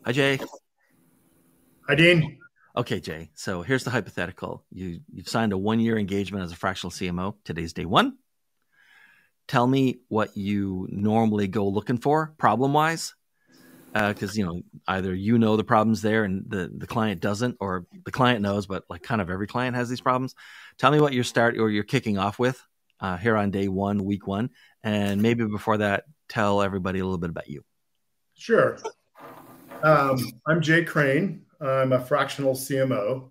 Hi, Jay. Hi, Dean. Okay, Jay. So here's the hypothetical. You've signed a 1-year engagement as a fractional CMO. Today's day 1. Tell me what you normally go looking for problem-wise, because either the problems there and the client doesn't, or the client knows, but like kind of every client has these problems. Tell me what you're kicking off with here on day 1, week 1, and maybe before that, tell everybody a little bit about you. Sure. I'm Jay Crain. I'm a fractional CMO.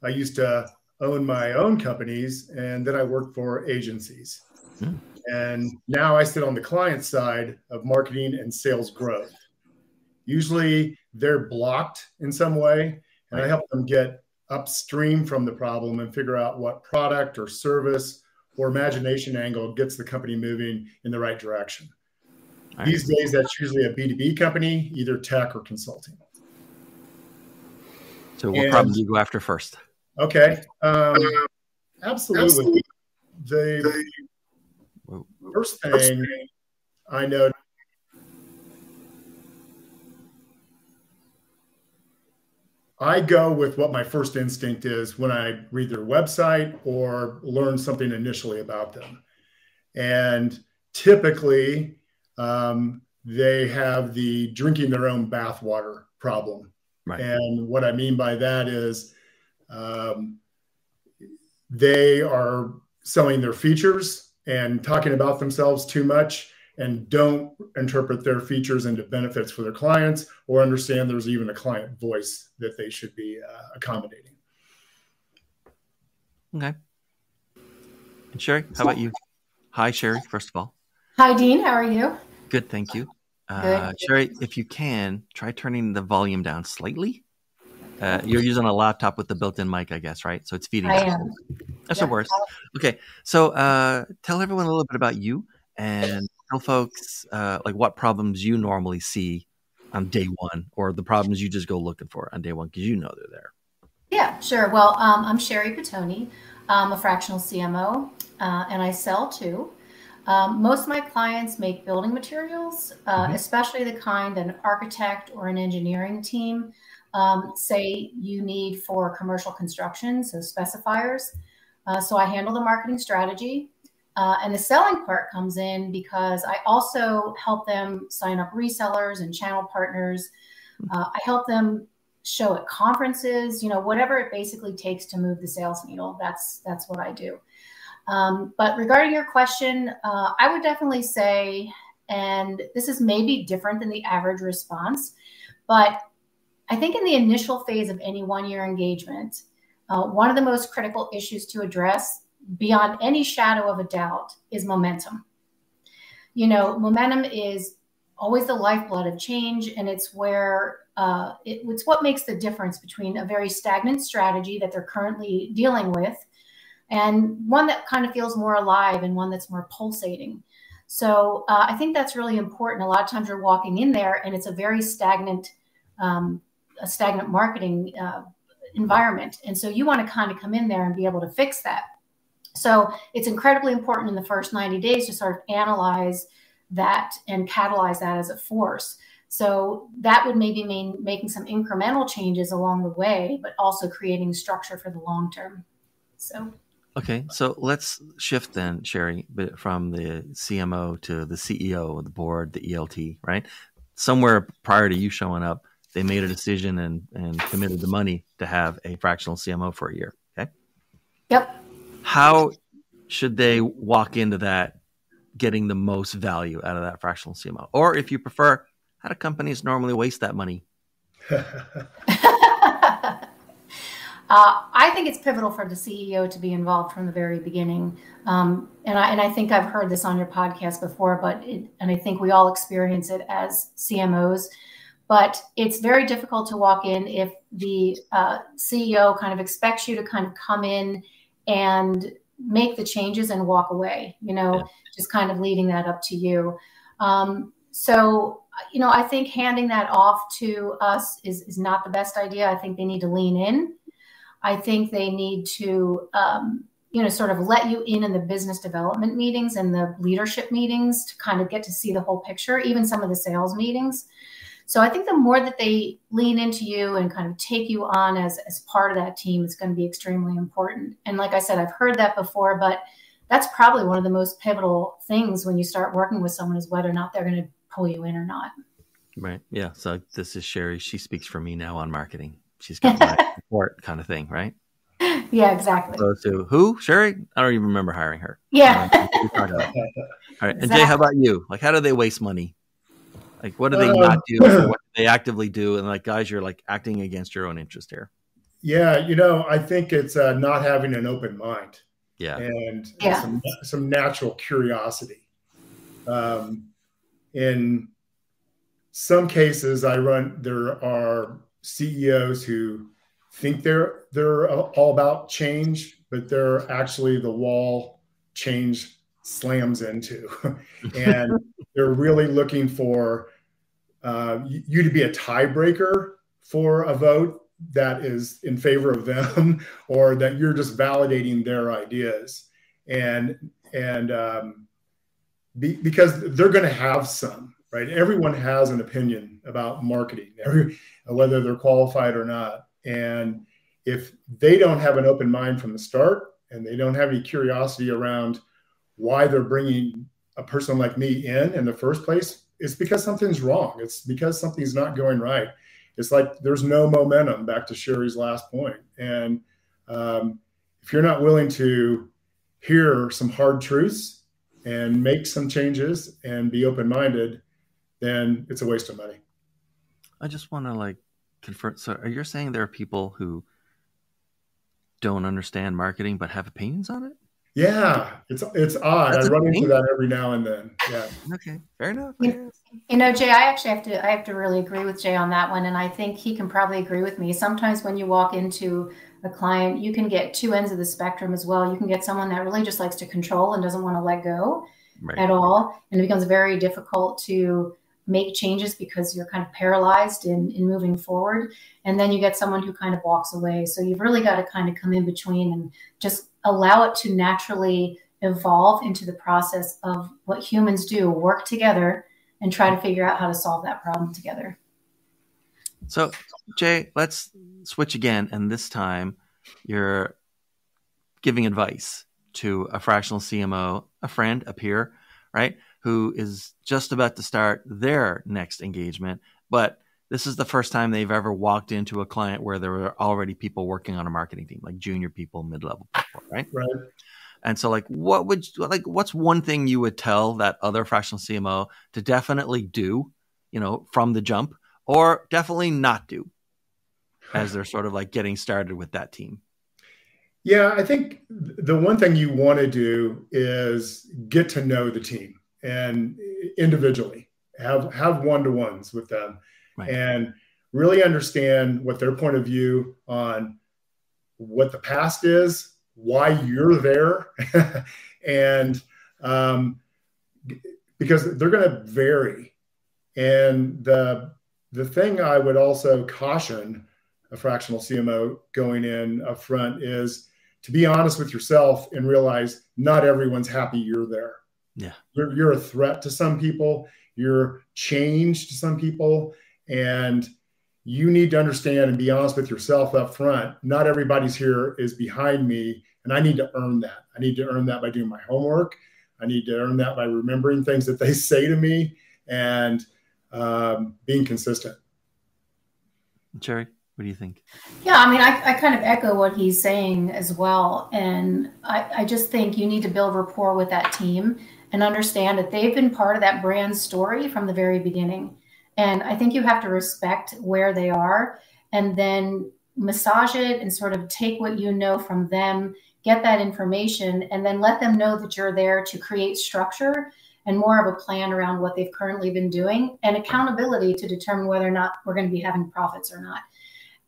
I used to own my own companies, and then I worked for agencies. And now I sit on the client side of marketing and sales growth. Usually they're blocked in some way, and I help them get upstream from the problem and figure out what product or service or imagination angle gets the company moving in the right direction. These days, that's usually a B2B company, either tech or consulting. So what problem do you go after first? Okay. Absolutely. The first thing I know, I go with what my first instinct is when I read their website or learn something initially about them. And typically, they have the drinking their own bathwater problem. Right. And what I mean by that is they are selling their features and talking about themselves too much and don't interpret their features into benefits for their clients or understand there's even a client voice that they should be accommodating. Okay. And Sheri, how about you? Hi, Sheri, first of all. Hi, Dean. How are you? Good, thank you. Good. Sheri, if you can, try turning the volume down slightly. You're using a laptop with the built-in mic, I guess, right? So it's feeding. I am. That's the worst. Okay, so tell everyone a little bit about you and tell folks like what problems you normally see on day 1, or the problems you just go looking for on day 1 because they're there. Yeah, sure. Well, I'm Sheri Pettoni. I'm a fractional CMO, and I sell too. Most of my clients make building materials, especially the kind an architect or an engineering team say you need for commercial construction, so specifiers. So I handle the marketing strategy. And the selling part comes in because I also help them sign up resellers and channel partners. I help them show at conferences, whatever it basically takes to move the sales needle. That's what I do. But regarding your question, I would definitely say, and this is maybe different than the average response, but I think in the initial phase of any 1-year engagement, one of the most critical issues to address beyond any shadow of a doubt is momentum. Momentum is always the lifeblood of change, and it's where it's what makes the difference between a very stagnant strategy that they're currently dealing with and one that kind of feels more alive and one that's more pulsating. So I think that's really important. A lot of times you're walking in there and it's a very stagnant marketing environment. And so you want to kind of come in there and be able to fix that. So it's incredibly important in the first 90 days to sort of analyze that and catalyze that as a force. So that would maybe mean making some incremental changes along the way, but also creating structure for the long term. So. Okay, so let's shift then, Sheri, from the CMO to the CEO of the board, the ELT, right? Somewhere prior to you showing up, they made a decision and committed the money to have a fractional CMO for a year, okay? Yep. How should they walk into that getting the most value out of that fractional CMO? Or if you prefer, how do companies normally waste that money? I think it's pivotal for the CEO to be involved from the very beginning. And I think I've heard this on your podcast before, and I think we all experience it as CMOs. But it's very difficult to walk in if the CEO kind of expects you to kind of come in and make the changes and walk away, just kind of leaving that up to you. So, I think handing that off to us is not the best idea. I think they need to lean in. I think they need to, sort of let you in the business development meetings and the leadership meetings to kind of get to see the whole picture, even some of the sales meetings. So I think the more that they lean into you and kind of take you on as part of that team is going to be extremely important. And like I said, I've heard that before, but that's probably one of the most pivotal things when you start working with someone is whether or not they're going to pull you in or not. Right. Yeah. So this is Sheri. She speaks for me now on marketing. She's got my support kind of thing, right? Yeah, exactly. So who? Sheri? I don't even remember hiring her. Yeah. All right. And Jay, how about you? Like, how do they waste money? Like, what do they not do? Or what do they actively do? And like, guys, you're like acting against your own interest here. Yeah. I think it's not having an open mind. Yeah. And some natural curiosity. In some cases, there are CEOs who think they're all about change, but they're actually the wall change slams into. And they're really looking for you to be a tiebreaker for a vote that is in favor of them, or that you're just validating their ideas. Because they're going to have some, right? Everyone has an opinion about marketing, whether they're qualified or not. And if they don't have an open mind from the start, and they don't have any curiosity around why they're bringing a person like me in the first place, it's because something's wrong. It's because something's not going right. It's like there's no momentum, back to Sheri's last point. And if you're not willing to hear some hard truths and make some changes and be open-minded, then it's a waste of money. I just want to confirm. So are you saying there are people who don't understand marketing but have opinions on it? Yeah, it's odd. I run into that every now and then. Yeah. Okay, fair enough. Jay, I have to really agree with Jay on that one, and I think he can probably agree with me. Sometimes when you walk into a client, you can get two ends of the spectrum as well. You can get someone that really just likes to control and doesn't want to let go at all, and it becomes very difficult to make changes because you're kind of paralyzed in moving forward. And then you get someone who kind of walks away. So you've really got to kind of come in between and just allow it to naturally evolve into the process of what humans do, work together and try to figure out how to solve that problem together. So Jay, let's switch again. And this time you're giving advice to a fractional CMO, a friend, a peer, right? Who is just about to start their next engagement, but this is the first time they've ever walked into a client where there were already people working on a marketing team, like junior people, mid-level people, right? Right. And so what's one thing you would tell that other fractional CMO to definitely do, from the jump, or definitely not do as they're sort of getting started with that team? Yeah, I think the one thing you want to do is get to know the team and individually have one-to-ones with them, right, and really understand what their point of view on what the past is, why you're there, and because they're going to vary. And the thing I would also caution a fractional CMO going in up front is to be honest with yourself and realize not everyone's happy you're there. Yeah, you're a threat to some people. You're change to some people, and you need to understand and be honest with yourself up front. Not everybody's here is behind me, and I need to earn that. I need to earn that by doing my homework. I need to earn that by remembering things that they say to me and being consistent. Sheri, what do you think? Yeah, I mean, I kind of echo what he's saying as well. And I just think you need to build rapport with that team and understand that they've been part of that brand story from the very beginning. And I think you have to respect where they are and then massage it and sort of take what you know from them, get that information, and then let them know that you're there to create structure and more of a plan around what they've currently been doing and accountability to determine whether or not we're going to be having profits or not.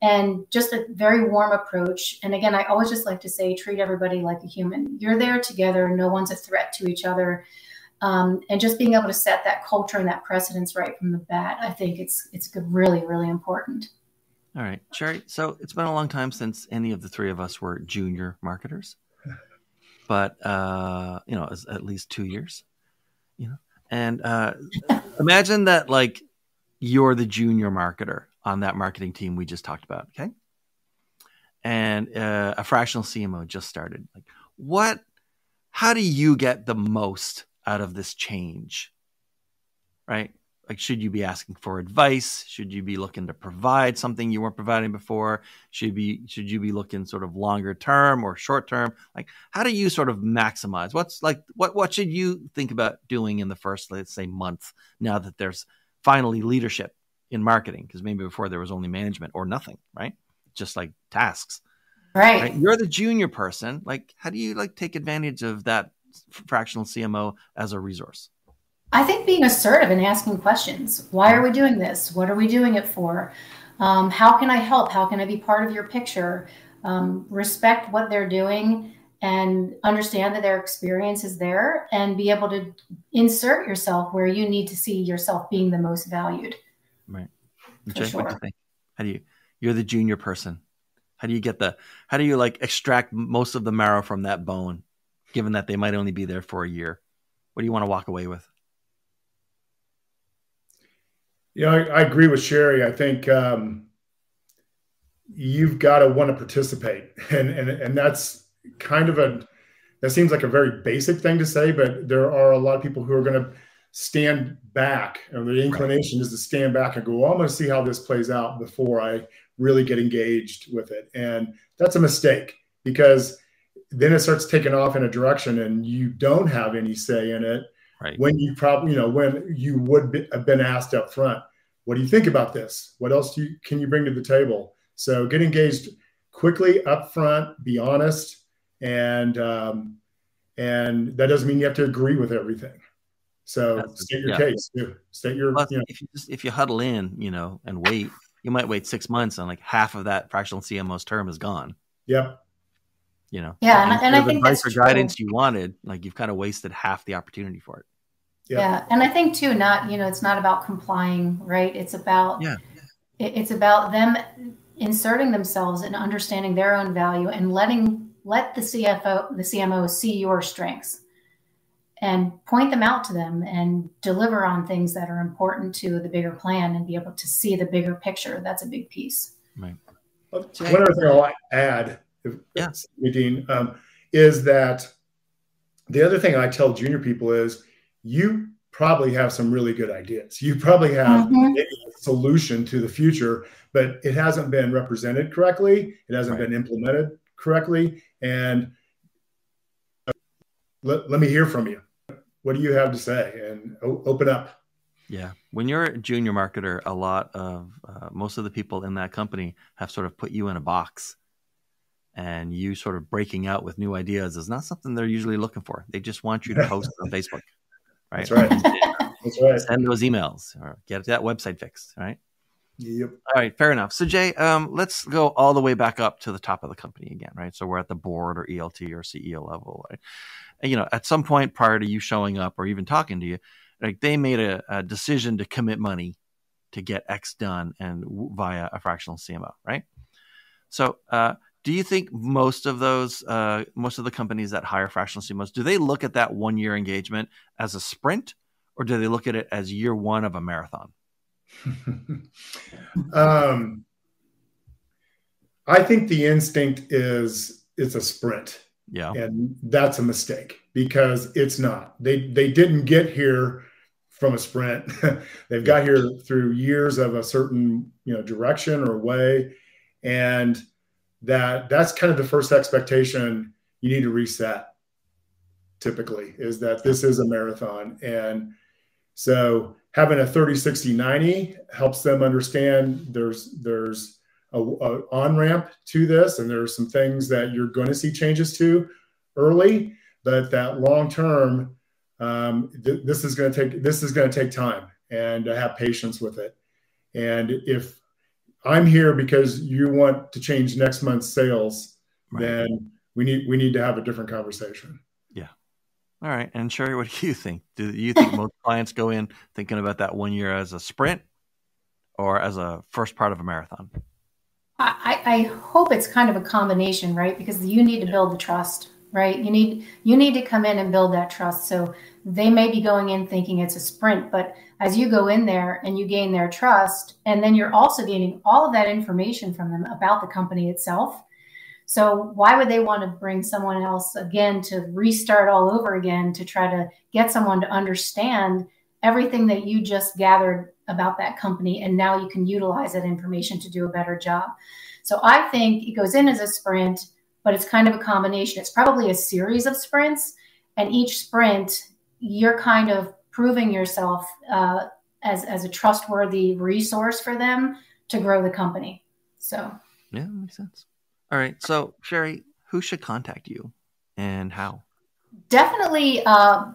And just a very warm approach. And again, I always just like to say, treat everybody like a human. You're there together. No one's a threat to each other. And just being able to set that culture and that precedence right from the bat, I think it's really, really important. All right, Sheri. So it's been a long time since any of the three of us were junior marketers, but at least 2 years. And imagine that you're the junior marketer on that marketing team we just talked about, okay? And a fractional CMO just started. Like, how do you get the most out of this change, right? Like, should you be asking for advice? Should you be looking to provide something you weren't providing before? Should you be looking sort of longer term or short term? Like, how do you sort of maximize? What should you think about doing in the first, let's say, month, now that there's finally leadership in marketing? Because maybe before there was only management or nothing, right? Just like tasks. Right. You're the junior person. Like, how do you like take advantage of that fractional CMO as a resource? I think being assertive and asking questions. Why are we doing this? What are we doing it for? How can I help? How can I be part of your picture? Respect what they're doing and understand that their experience is there, and be able to insert yourself where you need to see yourself being the most valued. Right. Jay, what do you think? You're the junior person. How do you like extract most of the marrow from that bone, given that they might only be there for a year? What do you want to walk away with? Yeah, I agree with Sheri. I think you've got to want to participate, and that's kind of that seems like a very basic thing to say, but there are a lot of people who are going to stand back, and the inclination is to stand back and go, well, I'm going to see how this plays out before I really get engaged with it. And that's a mistake, because then it starts taking off in a direction and you don't have any say in it. Right. When you probably, when you would have been asked up front, what do you think about this? What else can you bring to the table? So get engaged quickly up front, be honest. And that doesn't mean you have to agree with everything. So state your case. State your, if you huddle in, and wait, you might wait 6 months and like half of that fractional CMO's term is gone. Yep. Yeah. And I think advice or guidance you wanted, like, you've kind of wasted half the opportunity for it. Yeah. And I think too, it's not about complying, right? It's about, it's about them inserting themselves and understanding their own value, and let the CMO see your strengths and point them out to them and deliver on things that are important to the bigger plan, and be able to see the bigger picture. That's a big piece. Right. One other thing I'll add, Dean, is that the other thing I tell junior people is, you probably have some really good ideas. You probably have a solution to the future, but it hasn't been represented correctly. It hasn't been implemented correctly. And let me hear from you. What do you have to say? And open up. Yeah. When you're a junior marketer, a lot of most of the people in that company have sort of put you in a box, and you sort of breaking out with new ideas is not something they're usually looking for. They just want you to post on Facebook. Right. That's right. That's right. Send those emails or get that website fixed. Right. Yep. All right. Fair enough. So Jay, let's go all the way back up to the top of the company again. Right. So we're at the board or ELT or CEO level. Right? And, at some point prior to you showing up or even talking to you, like, they made a decision to commit money to get X done, and via a fractional CMO. Right. So, do you think most of the companies that hire fractional CMOs, do they look at that 1 year engagement as a sprint, or do they look at it as year one of a marathon? I think the instinct is it's a sprint. Yeah. And that's a mistake, because it's not. They didn't get here from a sprint. They've got here through years of a certain, direction or way. And that's kind of the first expectation you need to reset, typically, is that this is a marathon. And so having a 30, 60, 90 helps them understand there's a on-ramp to this, and there are some things that you're going to see changes to early, but that long-term, this is going to take time, and have patience with it. And if I'm here because you want to change next month's sales, then we need to have a different conversation. Yeah. All right. And Sheri, what do you think? Do you think most clients go in thinking about that 1 year as a sprint or as a first part of a marathon? I hope it's kind of a combination, right? Because you need to build the trust, right? You need to come in and build that trust. So they may be going in thinking it's a sprint, but as you go in there and you gain their trust, and then you're also gaining all of that information from them about the company itself. So why would they want to bring someone else again to restart all over again to try to get someone to understand everything that you just gathered about that company, and now you can utilize that information to do a better job? So I think it goes in as a sprint, but it's kind of a combination. It's probably a series of sprints, and each sprint, you're kind of proving yourself as a trustworthy resource for them to grow the company. So yeah, that makes sense. All right. So Sheri, who should contact you and how? Definitely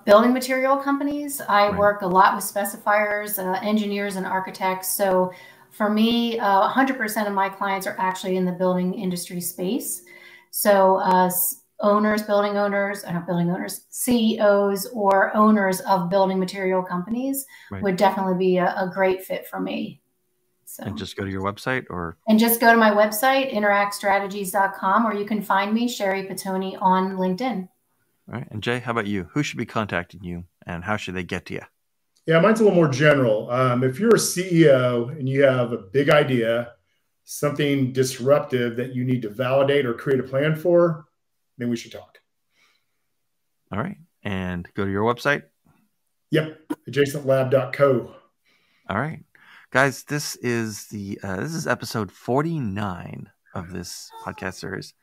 building material companies. I work a lot with specifiers, engineers, and architects. So for me, 100% of my clients are actually in the building industry space. So building owners, CEOs or owners of building material companies would definitely be a great fit for me. So, and just go to your website And just go to my website, interactstrategies.com, or you can find me, Sheri Pettoni, on LinkedIn. All right. And Jay, how about you? Who should be contacting you and how should they get to you? Yeah, mine's a little more general. If you're a CEO and you have a big idea, something disruptive that you need to validate or create a plan for, then we should talk. All right. And go to your website? Yep. adjacentlab.co. All right. Guys, this is episode 49 of this podcast series.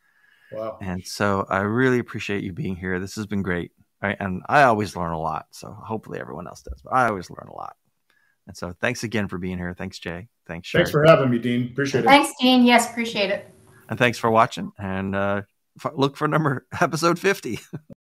Wow. And so I really appreciate you being here. This has been great. Right? And I always learn a lot. So hopefully everyone else does, but I always learn a lot. And so thanks again for being here. Thanks, Jay. Thanks, Sheri. Thanks for having me, Dean. Appreciate it. Thanks, Dean. Yes, appreciate it. And thanks for watching. And look for episode 50.